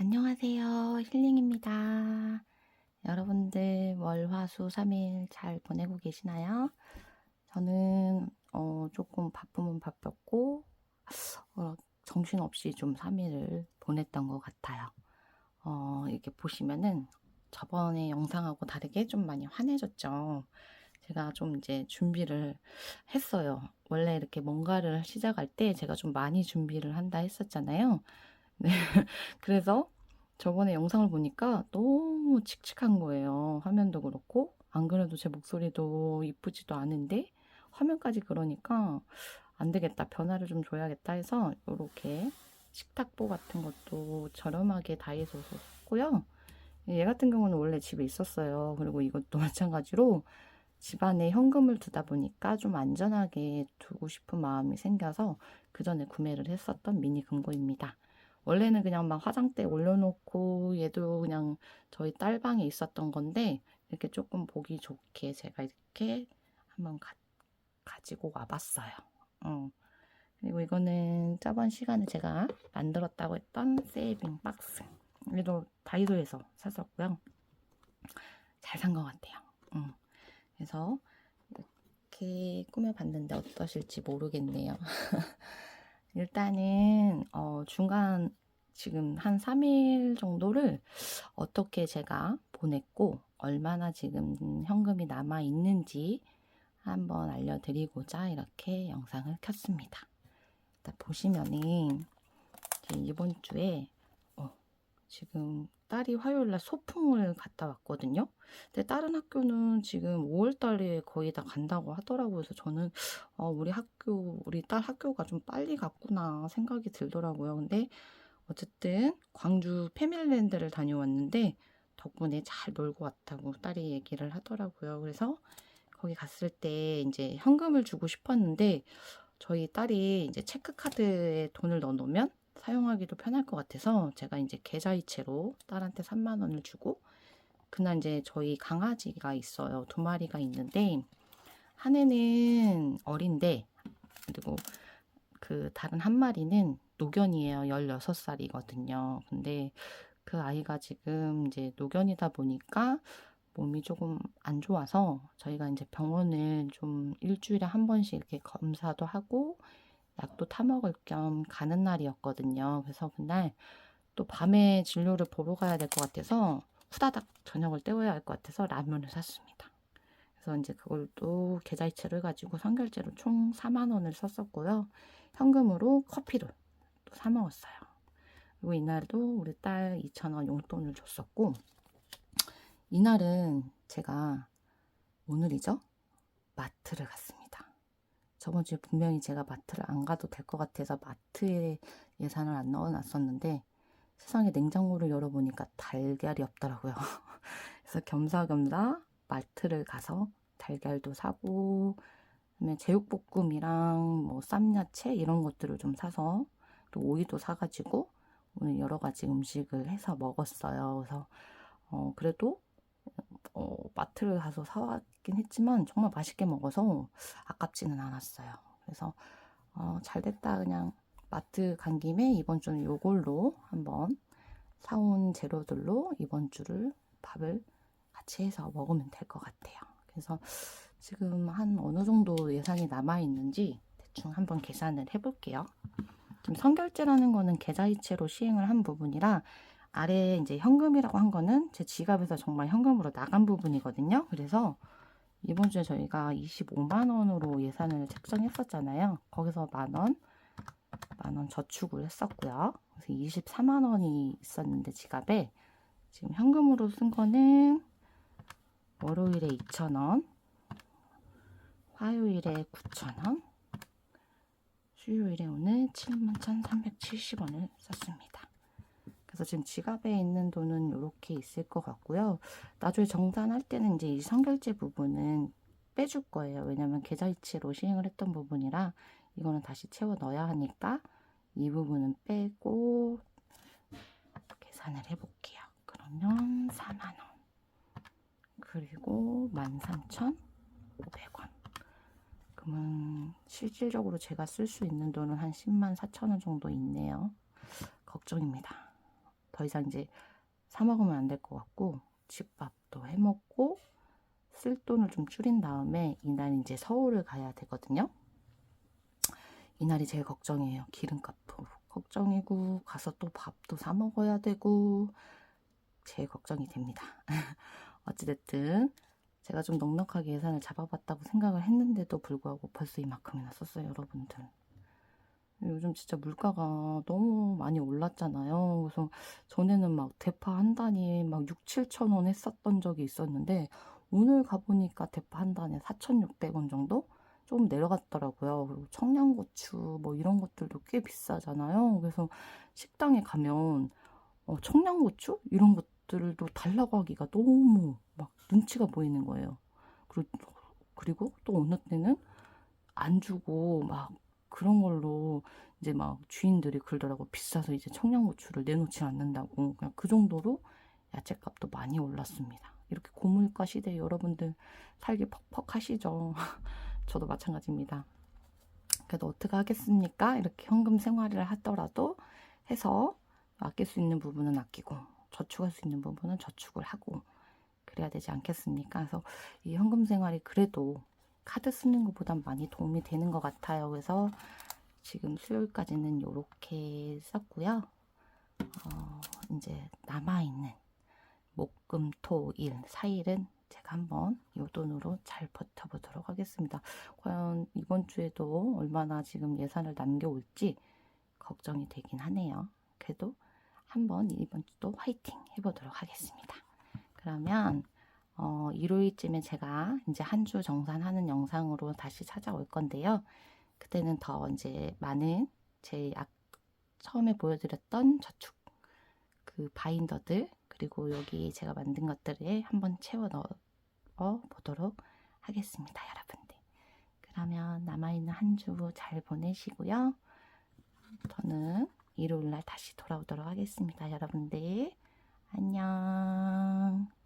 안녕하세요. 힐링입니다. 여러분들 월, 화, 수 3일 잘 보내고 계시나요? 저는 조금 바쁘면 바빴고 정신없이 좀 3일을 보냈던 것 같아요. 이렇게 보시면은 저번에 영상하고 다르게 좀 많이 환해졌죠. 제가 좀 이제 준비를 했어요. 원래 이렇게 뭔가를 시작할 때 제가 좀 많이 준비를 한다 했었잖아요. 네. 그래서 저번에 영상을 보니까 너무 칙칙한 거예요. 화면도 그렇고, 안 그래도 제 목소리도 이쁘지도 않은데, 화면까지 그러니까 안 되겠다. 변화를 좀 줘야겠다 해서, 이렇게 식탁보 같은 것도 저렴하게 다이소에서 샀고요. 얘 같은 경우는 원래 집에 있었어요. 그리고 이것도 마찬가지로 집안에 현금을 두다 보니까 좀 안전하게 두고 싶은 마음이 생겨서 그 전에 구매를 했었던 미니 금고입니다. 원래는 그냥 막 화장대에 올려놓고 얘도 그냥 저희 딸방에 있었던 건데 이렇게 조금 보기 좋게 제가 이렇게 한번 가지고 와봤어요. 그리고 이거는 저번 시간에 제가 만들었다고 했던 세이빙 박스. 얘도 다이소에서 샀었고요. 잘 산 것 같아요. 그래서 이렇게 꾸며봤는데 어떠실지 모르겠네요. 일단은 중간 지금 한 3일 정도를 어떻게 제가 보냈고 얼마나 지금 현금이 남아 있는지 한번 알려드리고자 이렇게 영상을 켰습니다. 일단 보시면은 이번 주에 지금 딸이 화요일날 소풍을 갔다 왔거든요. 근데 다른 학교는 지금 5월달에 거의 다 간다고 하더라고요. 그래서 저는 우리 딸 학교가 좀 빨리 갔구나 생각이 들더라고요. 근데 어쨌든 광주 패밀리랜드를 다녀왔는데 덕분에 잘 놀고 왔다고 딸이 얘기를 하더라고요. 그래서 거기 갔을 때 이제 현금을 주고 싶었는데 저희 딸이 이제 체크카드에 돈을 넣어놓으면 사용하기도 편할 것 같아서 제가 이제 계좌이체로 딸한테 3만 원을 주고 그날 이제 저희 강아지가 있어요. 2마리가 있는데 한 애는 어린데 그리고 그 다른 한 마리는 노견이에요. 16살이거든요. 근데 그 아이가 지금 이제 노견이다 보니까 몸이 조금 안 좋아서 저희가 이제 병원을 좀 일주일에 한 번씩 이렇게 검사도 하고 약도 타먹을 겸 가는 날이었거든요. 그래서 그날 또 밤에 진료를 보러 가야 될 것 같아서 후다닥 저녁을 때워야 할 것 같아서 라면을 샀습니다. 그래서 이제 그걸 또 계좌이체를 가지고 선결제로 총 4만 원을 썼었고요. 현금으로 커피를 또 사 먹었어요. 그리고 이날도 우리 딸 2천 원 용돈을 줬었고 이날은 제가 오늘이죠? 마트를 갔습니다. 저번 주에 분명히 제가 마트를 안 가도 될 것 같아서 마트에 예산을 안 넣어놨었는데 세상에 냉장고를 열어보니까 달걀이 없더라고요. 그래서 겸사겸사 마트를 가서 달걀도 사고 그다음에 제육볶음이랑 뭐 쌈야채 이런 것들을 좀 사서 또 오이도 사가지고 오늘 여러 가지 음식을 해서 먹었어요. 그래서 그래도 마트를 가서 사왔긴 했지만 정말 맛있게 먹어서 아깝지는 않았어요. 그래서 잘 됐다 그냥 마트 간 김에 이번 주는 요걸로 한번 사온 재료들로 이번 주를 밥을 같이 해서 먹으면 될 것 같아요. 그래서 지금 한 어느 정도 예산이 남아 있는지 대충 한번 계산을 해볼게요. 지금 선결제라는 거는 계좌이체로 시행을 한 부분이라 아래 이제 현금이라고 한 거는 제 지갑에서 정말 현금으로 나간 부분이거든요. 그래서 이번 주에 저희가 25만 원으로 예산을 책정했었잖아요. 거기서 만 원 저축을 했었고요. 그래서 24만 원이 있었는데 지갑에 지금 현금으로 쓴 거는 월요일에 2천 원, 화요일에 9천 원, 수요일에 오늘 71,370원을 썼습니다. 그래서 지금 지갑에 있는 돈은 이렇게 있을 것 같고요. 나중에 정산할 때는 이제 이 선결제 부분은 빼줄 거예요. 왜냐면 계좌이체로 시행을 했던 부분이라 이거는 다시 채워 넣어야 하니까 이 부분은 빼고 계산을 해볼게요. 그러면 4만 원 그리고 13,500원 그러면 실질적으로 제가 쓸 수 있는 돈은 한 10만 4천 원 정도 있네요. 걱정입니다. 더 이상 이제 사 먹으면 안 될 것 같고 집밥도 해 먹고 쓸 돈을 좀 줄인 다음에 이날 이제 서울을 가야 되거든요. 이날이 제일 걱정이에요. 기름값도 걱정이고 가서 또 밥도 사 먹어야 되고 제일 걱정이 됩니다. 어찌됐든 제가 좀 넉넉하게 예산을 잡아봤다고 생각을 했는데도 불구하고 벌써 이만큼이나 썼어요, 여러분들. 요즘 진짜 물가가 너무 많이 올랐잖아요. 그래서 전에는 막 대파 한 단이 막 6, 7천 원 했었던 적이 있었는데 오늘 가보니까 대파 한 단에 4,600원 정도? 좀 내려갔더라고요. 그리고 청양고추 뭐 이런 것들도 꽤 비싸잖아요. 그래서 식당에 가면 청양고추? 이런 것들도 달라고 하기가 너무 막 눈치가 보이는 거예요. 그리고 또 어느 때는 안 주고 막 그런 걸로 이제 막 주인들이 그러더라고. 비싸서 이제 청양고추를 내놓지 않는다고. 그냥 그 정도로 야채값도 많이 올랐습니다. 이렇게 고물가 시대에 여러분들 살기 퍽퍽하시죠? 저도 마찬가지입니다. 그래도 어떻게 하겠습니까? 이렇게 현금 생활을 하더라도 해서 아낄 수 있는 부분은 아끼고 저축할 수 있는 부분은 저축을 하고 그래야 되지 않겠습니까? 그래서 이 현금 생활이 그래도 카드 쓰는 것보단 많이 도움이 되는 것 같아요. 그래서 지금 수요일까지는 이렇게 썼고요. 이제 남아있는 목, 금, 토, 일 4일은 제가 한번 이 돈으로 잘 버텨보도록 하겠습니다. 과연 이번 주에도 얼마나 지금 예산을 남겨올지 걱정이 되긴 하네요. 그래도 한번 이번 주도 화이팅 해보도록 하겠습니다. 그러면 일요일쯤에 제가 이제 한 주 정산하는 영상으로 다시 찾아올 건데요. 그때는 더 이제 많은 제 처음에 보여드렸던 저축 그 바인더들 그리고 여기 제가 만든 것들에 한번 채워 넣어 보도록 하겠습니다, 여러분들. 그러면 남아있는 한 주 잘 보내시고요. 저는 일요일날 다시 돌아오도록 하겠습니다, 여러분들. 안녕.